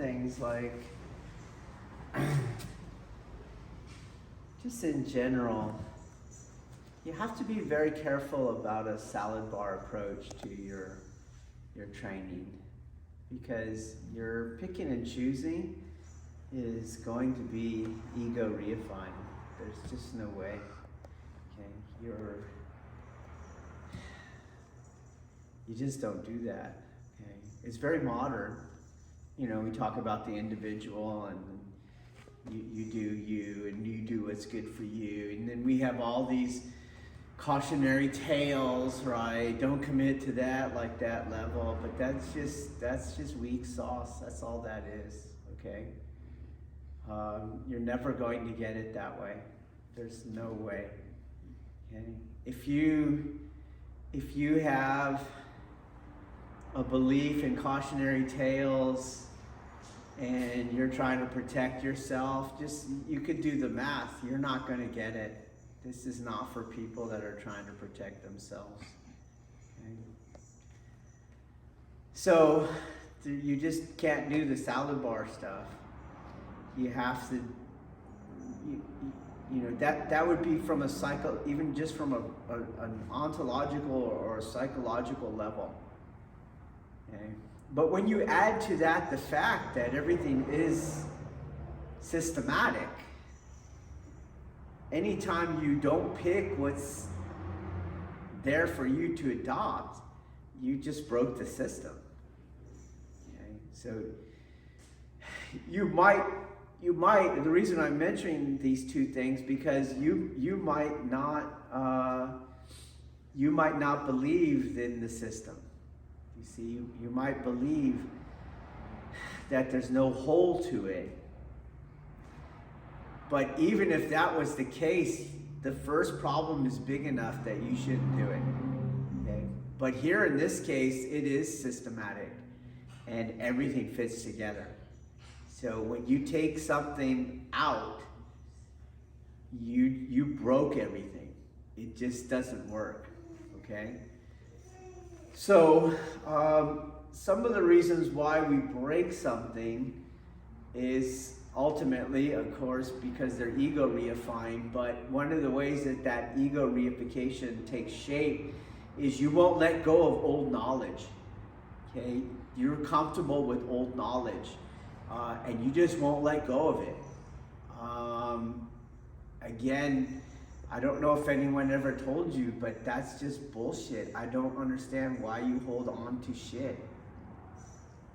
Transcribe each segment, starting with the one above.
things like, just in general, you have to be very careful about a salad bar approach to your training, because your picking and choosing is going to be ego reifying. There's just no way. Okay, you just don't do that. Okay, it's very modern. You know, we talk about the individual, and you do you, and you do what's good for you, and then we have all these cautionary tales, right? Don't commit to that, like that level, but that's just weak sauce. That's all that is. Okay, you're never going to get it that way. There's no way. Okay, if you have a belief in cautionary tales and you're trying to protect yourself, you could do the math. You're not going to get it. This is not for people that are trying to protect themselves. Okay? So you just can't do the salad bar stuff. You have to, you know, that would be from a even just from an ontological or a psychological level. Okay? But when you add to that the fact that everything is systematic, anytime you don't pick what's there for you to adopt, you just broke the system. Okay? So you might, the reason I'm mentioning these two things, because you might not believe in the system. You see, you might believe that there's no hole to it. But even if that was the case, the first problem is big enough that you shouldn't do it. Okay? But here in this case, it is systematic and everything fits together. So when you take something out, you broke everything. It just doesn't work. Okay? So some of the reasons why we break something is ultimately, of course, because they're ego reifying. But one of the ways that ego reification takes shape is you won't let go of old knowledge. Okay, you're comfortable with old knowledge, and you just won't let go of it. Again, I don't know if anyone ever told you, but that's just bullshit. I don't understand why you hold on to shit.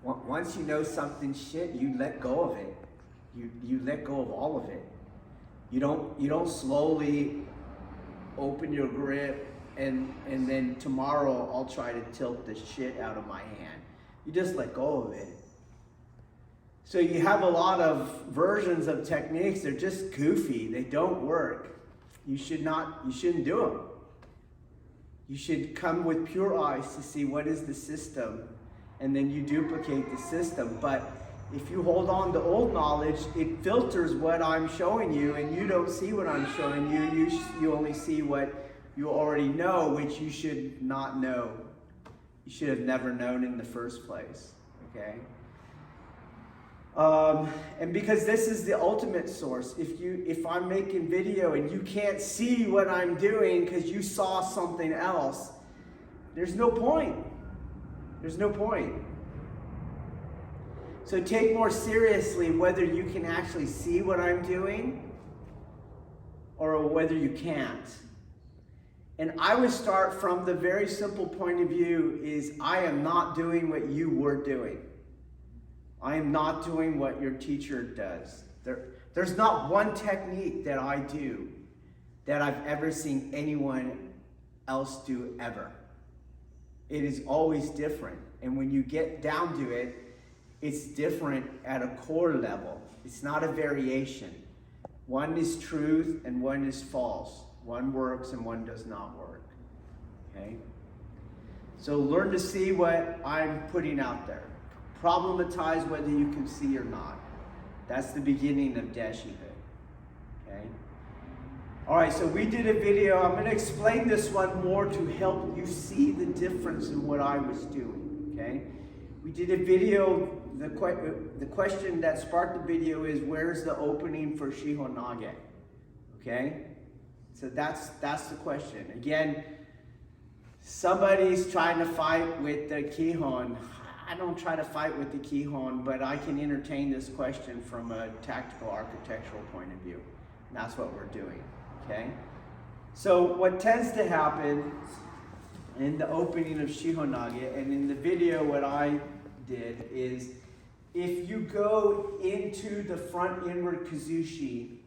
Once you know something shit, you let go of it. You let go of all of it. You don't slowly open your grip and then tomorrow I'll try to tilt the shit out of my hand. You just let go of it. So you have a lot of versions of techniques. They're just goofy. They don't work. You shouldn't do them. You should come with pure eyes to see what is the system, and then you duplicate the system. But if you hold on to old knowledge, it filters what I'm showing you, and you don't see what I'm showing you. You only see what you already know, which you should not know. You should have never known in the first place. Okay? And because this is the ultimate source, if I'm making video and you can't see what I'm doing because you saw something else, there's no point. There's no point. So take more seriously whether you can actually see what I'm doing or whether you can't. And I would start from the very simple point of view is I am not doing what you were doing. I am not doing what your teacher does. There's not one technique that I do that I've ever seen anyone else do ever. It is always different. And when you get down to it, it's different at a core level. It's not a variation. One is truth and one is false. One works and one does not work. Okay? So learn to see what I'm putting out there. Problematize whether you can see or not. That's the beginning of Deshiho. Okay? Alright, so we did a video. I'm going to explain this one more to help you see the difference in what I was doing. Okay? We did a video the question that sparked the video is, where's the opening for Shiho-Nage? Okay? So that's the question. Again, somebody's trying to fight with the Kihon. I don't try to fight with the Kihon, but I can entertain this question from a tactical architectural point of view. And that's what we're doing, okay? So what tends to happen in the opening of Shiho-Nage, and in the video what I did is, if you go into the front inward kuzushi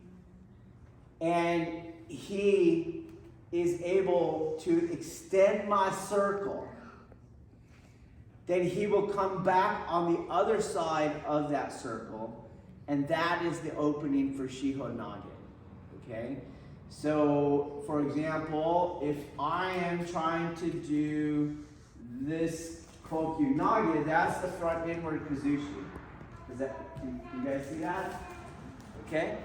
and he is able to extend my circle, then he will come back on the other side of that circle, and that is the opening for Shiho-Nage, okay? So, for example, if I am trying to do this Kokyu-Nage, that's the front inward kuzushi. Can you guys see that? Okay?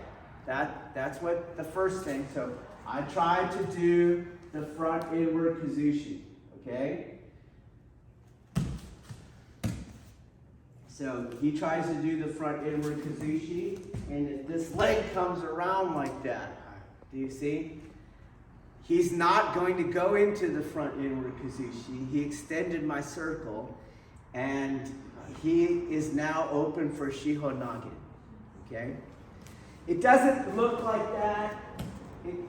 That's what the first thing. So I try to do the front inward kuzushi. Okay? So he tries to do the front inward kuzushi, and this leg comes around like that. Do you see? He's not going to go into the front inward kuzushi. He extended my circle, and he is now open for Shiho-Nage. Okay? It doesn't look like that.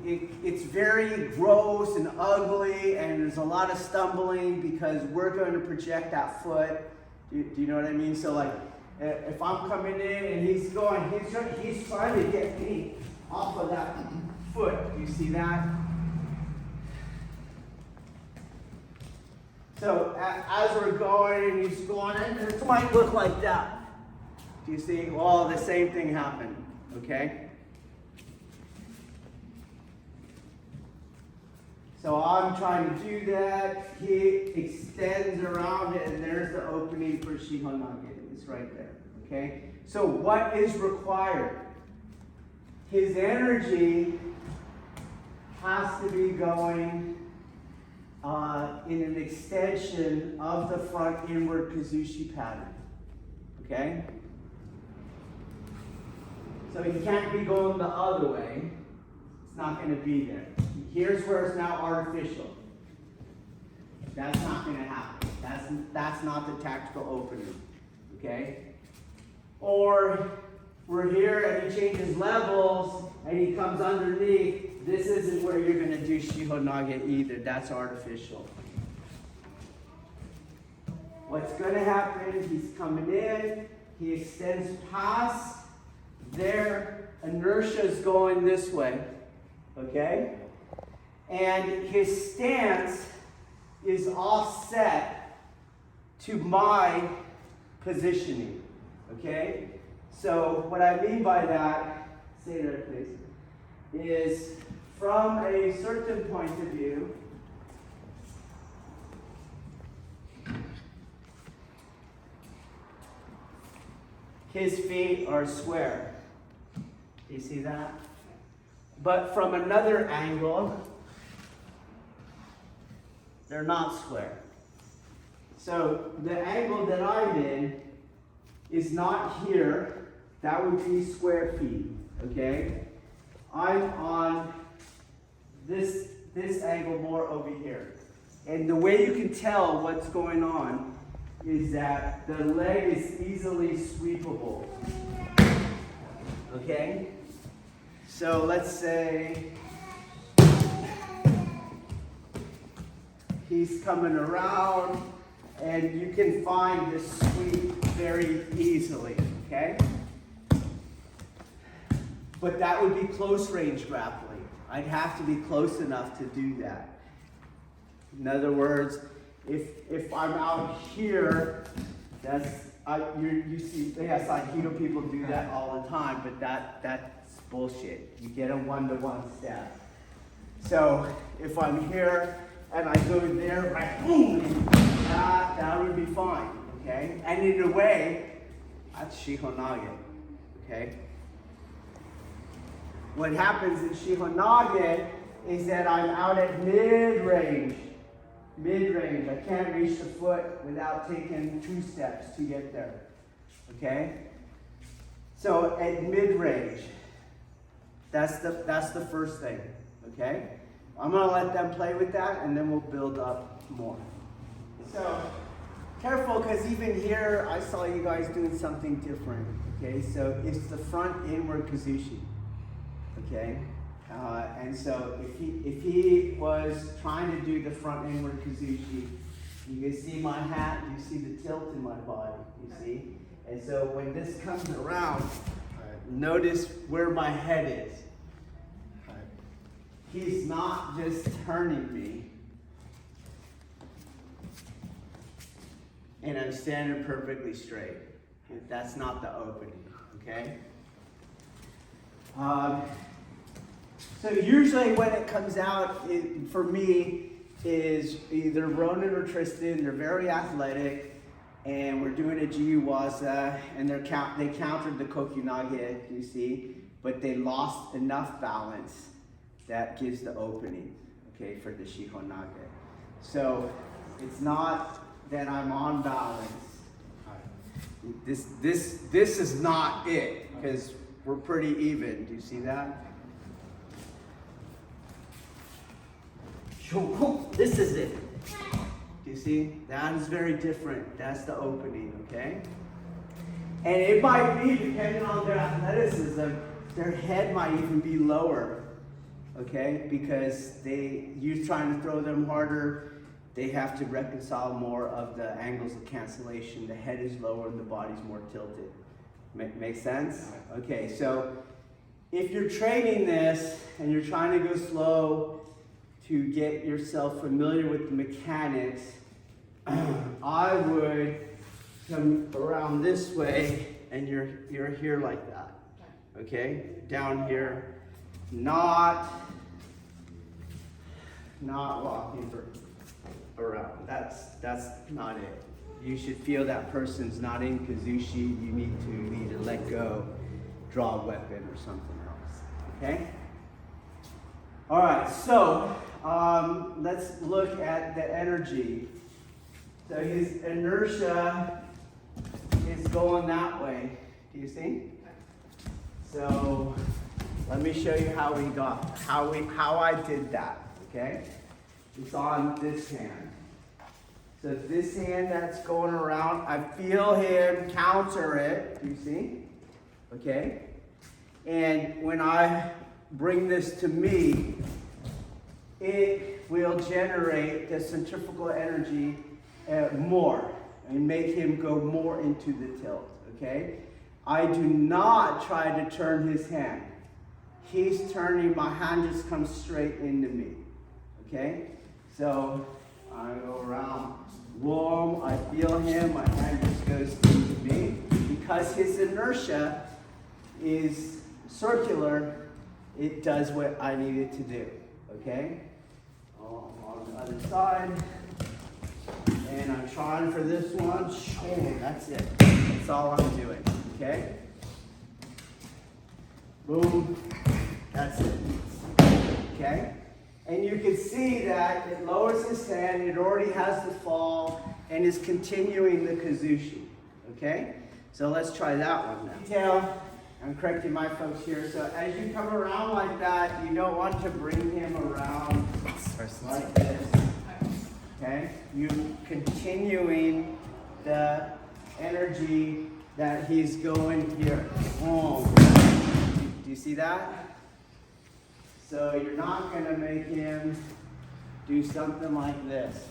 It's very gross and ugly, and there's a lot of stumbling because we're going to project that foot. Do you know what I mean? So like, if I'm coming in and he's trying to get me off of that foot. Do you see that? So as we're going and he's going, it might look like that. Do you see? Well, the same thing happened. Okay? So I'm trying to do that. He extends around it, and there's the opening for Shiho-Nage. It's right there. Okay? So what is required? His energy has to be going in an extension of the front inward kuzushi pattern. Okay? So he can't be going the other way. It's not going to be there. Here's where it's now artificial. That's not going to happen. That's not the tactical opening. Okay? Or we're here and he changes levels and he comes underneath. This isn't where you're going to do Shiho-Nage either. That's artificial. What's going to happen, he's coming in, he extends past, their inertia is going this way, okay? And his stance is offset to my positioning, okay? So what I mean by that, say there please, is from a certain point of view, his feet are square. Do you see that? But from another angle, they're not square. So the angle that I'm in is not here. That would be square feet, okay? I'm on this angle more over here. And the way you can tell what's going on is that the leg is easily sweepable. Okay? So let's say he's coming around and you can find this sweep very easily, okay? But that would be close range grappling. I'd have to be close enough to do that. In other words, if I'm out here, you see, yes, Aikido people do that all the time, but that's bullshit. You get a one-to-one step. So if I'm here and I go there, right, boom, that would be fine, okay? And in a way, that's Shiho-Nage, okay? What happens in Shiho-Nage is that I'm out at mid-range. I can't reach the foot without taking 2 steps to get there. Okay? So at mid-range, that's the first thing, okay? I'm gonna let them play with that and then we'll build up more. So, careful, because even here, I saw you guys doing something different, okay? So it's the front inward kuzushi, okay? And so if he was trying to do the front inward kuzushi, you can see my hat, you see the tilt in my body, you see? And so when this comes around, notice where my head is. He's not just turning me, and I'm standing perfectly straight. That's not the opening, okay? So usually when it comes out, for me, is either Ronan or Tristan. They're very athletic, and we're doing a Jiu-Jitsu, and they countered the Shiho-Nage, you see, but they lost enough balance that gives the opening, okay, for the Shiho-Nage. So it's not that I'm on balance. This is not it, because we're pretty even. Do you see that? This is it. Do you see? That is very different. That's the opening, okay? And it might be, depending on their athleticism, their head might even be lower, okay? Because you're trying to throw them harder, they have to reconcile more of the angles of cancellation. The head is lower and the body's more tilted. Make sense? Okay, so if you're training this and you're trying to go slow to get yourself familiar with the mechanics, I would come around this way and you're here like that. Okay? Down here, not walking around. That's not it. You should feel that person's not in kuzushi. You need to either let go, draw a weapon, or something else. Okay? All right, so let's look at the energy. So his inertia is going that way. Do you see? So let me show you how I did that. Okay? It's on this hand. So this hand that's going around, I feel him counter it. Do you see? Okay? And when I bring this to me, it will generate the centrifugal energy more and make him go more into the tilt. Okay? I do not try to turn his hand. He's turning, my hand just comes straight into me. Okay? So I go around, boom, I feel him, my hand just goes into me. Because his inertia is circular, it does what I need it to do. Okay? On the other side. And I'm trying for this one. That's it. That's all I'm doing. Okay? Boom. That's it. Okay? And you can see that it lowers his hand, it already has the fall, and is continuing the kuzushi. Okay? So let's try that one now. Detail, I'm correcting my folks here. So as you come around like that, you don't want to bring him around like this. Okay? You're continuing the energy that he's going here. Boom. Do you see that? So you're not going to make him do something like this.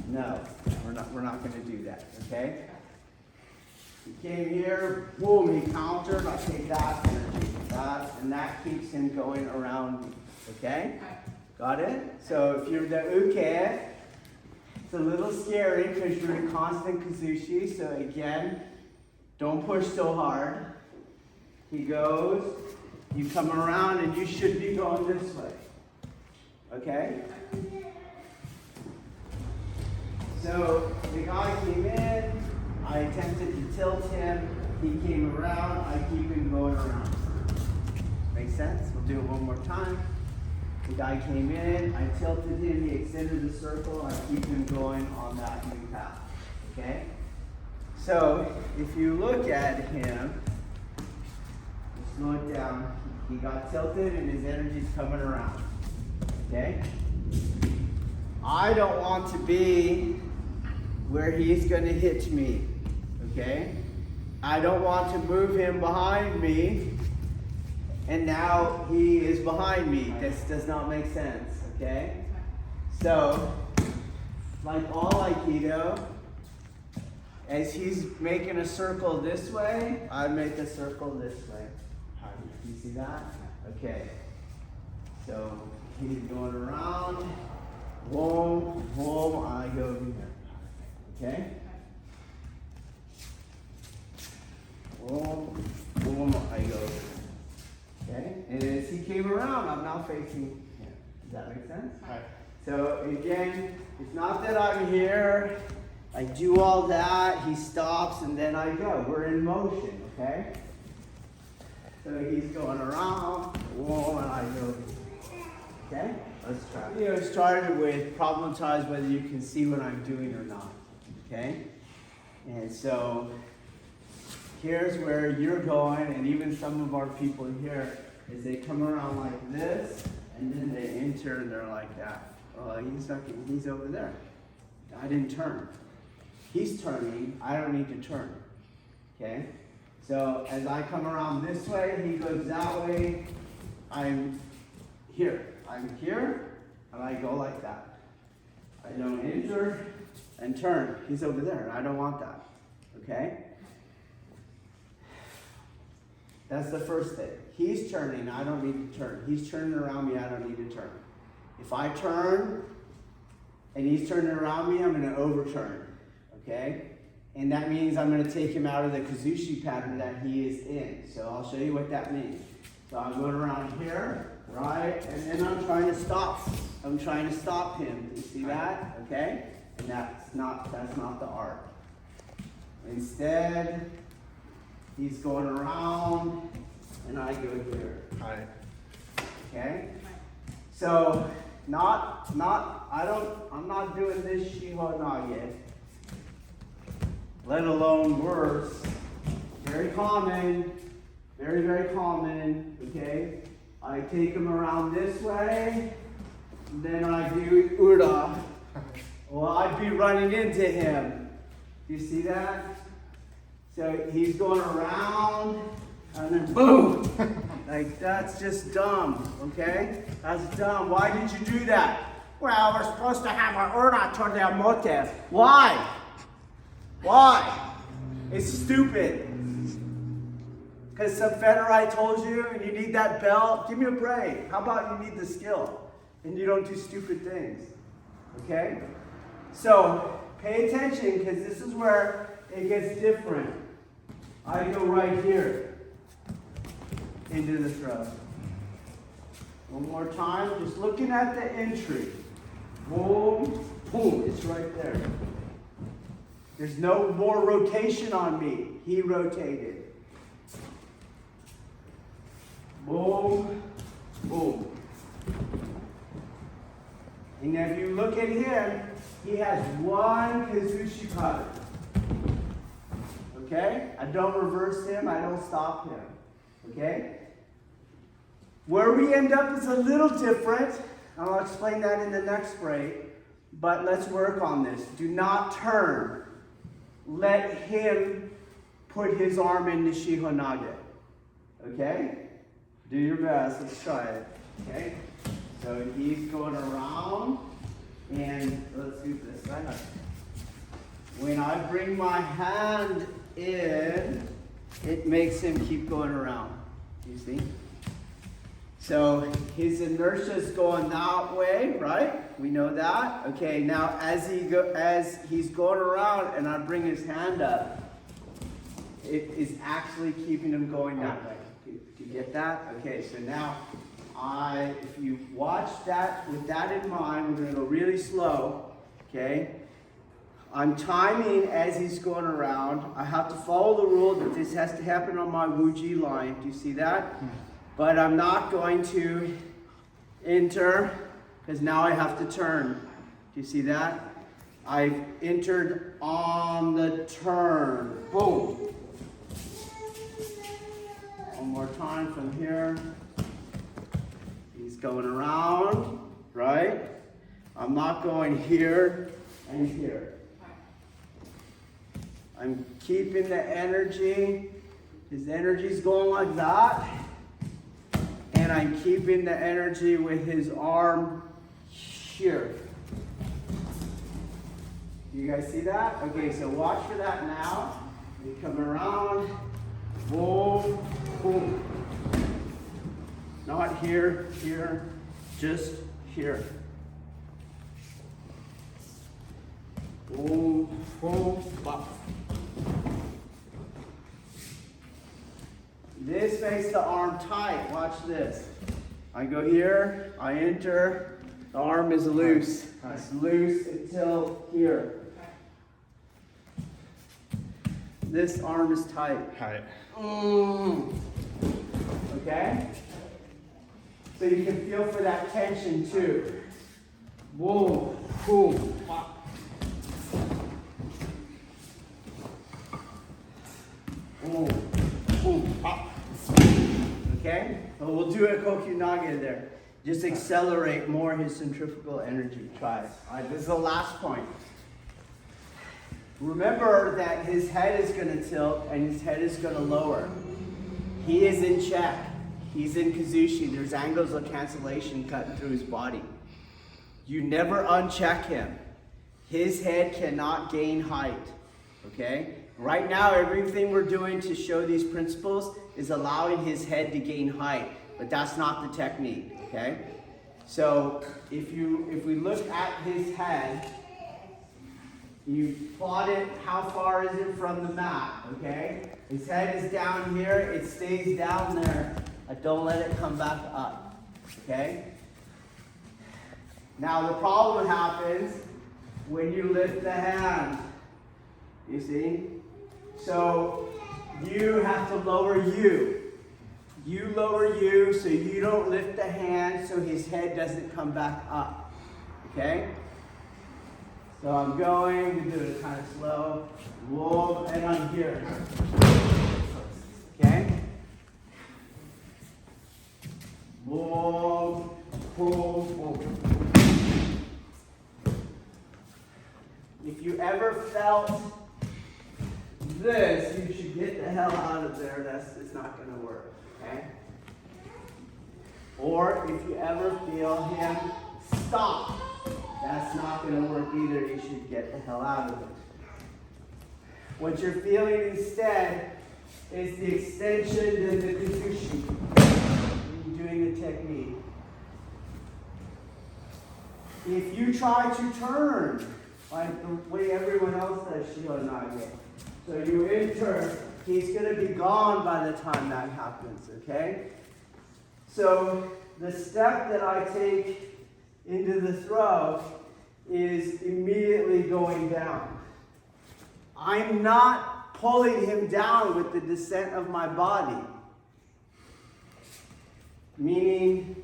No, we're not going to do that, okay? He came here, boom, he countered, I take that energy, and that keeps him going around me, okay? Got it? So if you're the uke, it's a little scary because you're in constant kuzushi, so again, don't push so hard. He goes, you come around, and you should be going this way. Okay? So the guy came in, I attempted to tilt him, he came around, I keep him going around. Make sense? We'll do it one more time. The guy came in, I tilted him, he extended the circle, I keep him going on that new path. Okay? So if you look at him, just look down, he got tilted and his energy's coming around, okay? I don't want to be where he's gonna hit me, okay? I don't want to move him behind me, and now he is behind me. This does not make sense, okay? So, like all Aikido, as he's making a circle this way, I make a circle this way. You see that? Okay. So, he's going around. Boom, boom, I go over here. Okay? Boom, boom, I go over here. Okay? And as he came around, I'm now facing him. Does that make sense? Right. So again, it's not that I'm here, I do all that, he stops, and then I go. We're in motion, okay? So he's going around, whoa, and I go. Okay? Let's try. You know, started with problematize whether you can see what I'm doing or not. Okay? And so here's where you're going, and even some of our people here, is they come around like this, and then they enter and they're like that. Oh, he's over there. I didn't turn. He's turning, I don't need to turn. Okay? So as I come around this way, he goes that way, I'm here. I'm here, and I go like that. I don't enter and turn. He's over there, and I don't want that. Okay? That's the first thing. He's turning, I don't need to turn. He's turning around me, I don't need to turn. If I turn, and he's turning around me, I'm going to overturn. Okay? And that means I'm going to take him out of the kuzushi pattern that he is in. So I'll show you what that means. So I'm going around here, right? And then I'm trying to stop. I'm trying to stop him. You see that? Okay? And that's not the art. Instead, he's going around, and I go here. Right. Okay? So I'm not doing this Shiho-Nage, let alone worse. Very common, very, very common, okay? I take him around this way, then I do Ura. Well, I'd be running into him. You see that? So he's going around, and then boom! Like, that's just dumb, okay? That's dumb. Why did you do that? Well, we're supposed to have our Ura toward their motive. Why? Why? It's stupid. Because some Federite told you and you need that belt, give me a break. How about you need the skill and you don't do stupid things? Okay? So, pay attention because this is where it gets different. I go right here into the throw. One more time, just looking at the entry. Boom, boom, it's right there. There's no more rotation on me. He rotated. Boom, boom. And if you look at him, he has one kuzushi pattern. Okay? I don't reverse him, I don't stop him. Okay? Where we end up is a little different. I'll explain that in the next break. But let's work on this. Do not turn. Let him put his arm in the Shiho-Nage. Okay? Do your best. Let's try it. Okay? So he's going around, and let's do this. When I bring my hand in, it makes him keep going around. You see? So his inertia is going that way, right? We know that. Okay, now as he's going around and I bring his hand up, it is actually keeping him going that way. Do you get that? Okay, so now if you watch that with that in mind, we're going to go really slow. Okay? I'm timing as he's going around. I have to follow the rule that this has to happen on my Wuji line. Do you see that? But I'm not going to enter because now I have to turn. Do you see that? I've entered on the turn. Boom. One more time from here. He's going around, right? I'm not going here and here. I'm keeping the energy. His energy's going like that. And I'm keeping the energy with his arm here. Do you guys see that? Okay, so watch for that now. We come around. Boom, boom. Not here, here, just here. Boom, boom, bop. This makes the arm tight. Watch this. I go here, I enter, the arm is loose. It's loose until here. This arm is tight. Tight. Okay? So you can feel for that tension too. Boom, boom, pop. Boom, boom, pop. Okay? Well, we'll do a Shiho-Nage there. Just accelerate more his centrifugal energy. Try it. All right, this is the last point. Remember that his head is going to tilt and his head is going to lower. He is in check. He's in kuzushi. There's angles of cancellation cutting through his body. You never uncheck him. His head cannot gain height. Okay? Right now, everything we're doing to show these principles is allowing his head to gain height, but that's not the technique. Okay? So if we look at his head, you plot it, how far is it from the mat, okay? His head is down here, it stays down there. Don't let it come back up, okay? Now the problem happens when you lift the hand, you see? So you have to lower you. You lower you so you don't lift the hand so his head doesn't come back up, okay? So I'm going, we do it kind of slow, whoa, and I'm here. Okay? Whoa, whoa, whoa. If you ever felt this, you should get the hell out of there. It's not going to work, okay? Or if you ever feel him stop, that's not going to work either. You should get the hell out of it. What you're feeling instead is the extension and the kuzushi. You're doing the technique. If you try to turn, like the way everyone else does Shiho-Nage, so you enter, he's going to be gone by the time that happens, okay? So the step that I take into the throw is immediately going down. I'm not pulling him down with the descent of my body. Meaning,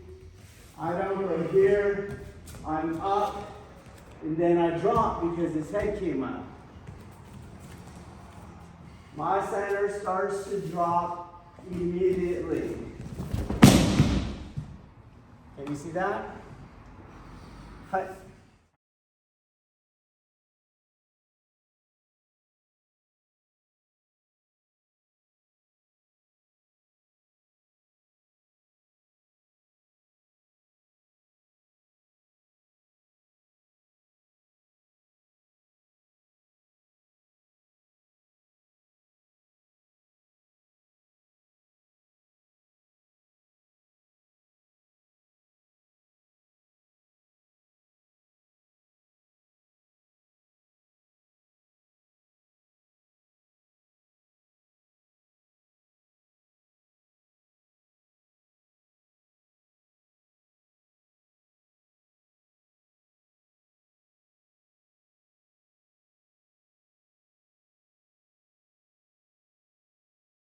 I don't go here, I'm up, and then I drop because his head came up. My center starts to drop immediately. Can you see that? Cut.